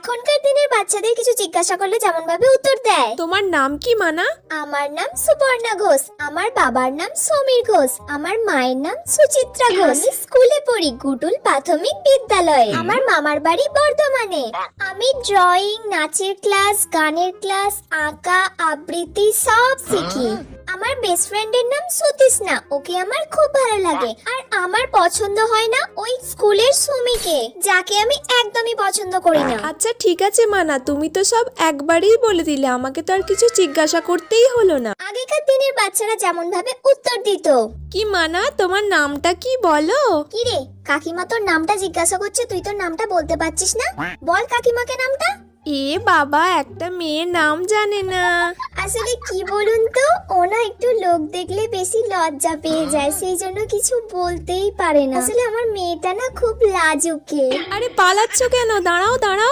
এখনকার দিনের বাচ্চাদের কিছু জিজ্ঞাসা করলে যেমন ভাবে উত্তর দেয়। তোমার নাম কি মানা? আমার নাম সুপর্ণা ঘোষ, আমার বাবার নাম সমীর ঘোষ, আমার মায়ের নাম সুচিত্রা ঘোষ। আমি স্কুলে পড়ি গুডুল প্রাথমিক বিদ্যালয়ে। আমার মামার বাড়ি বর্ধমানে। আমি ড্রয়িং, নাচের ক্লাস, গানের ক্লাস, আঁকা, আবৃত্তি সব শিখি। আমার বেস্ট ফ্রেন্ডের নাম সুতিষ্ণা, ওকে আমার খুব ভালো লাগে। আর আমার পছন্দ হয় না ওই স্কুলের সুমিকে, যাকে আমি একদমই পছন্দ করি না। আচ্ছা ঠিক আছে মানা, তুমি তো সব একবারেই বলে দিলে, আমাকে তো আর কিছু জিজ্ঞাসা করতেই হলো না। আগেকার দিনের বাচ্চারা যেমন ভাবে উত্তর দিত। কি মানা, তোমার নামটা কি বলো? কি রে, কাকিমা তোর নামটা জিজ্ঞাসা করছে, তুই তোর নামটা বলতে পারছিস না? বল কাকিমাকে নামটা। এ বাবা, একটা মেয়ের নাম জানে না। আসলে কি বলুন তো, ও না একটু লোক দেখলে বেশি লজ্জা পেয়ে যায়, সেই জন্য কিছু বলতেই পারে না। আসলে আমার মেয়েটা না খুব লাজুকে। আরে পালাচ্ছ কেন? দাঁড়াও দাঁড়াও।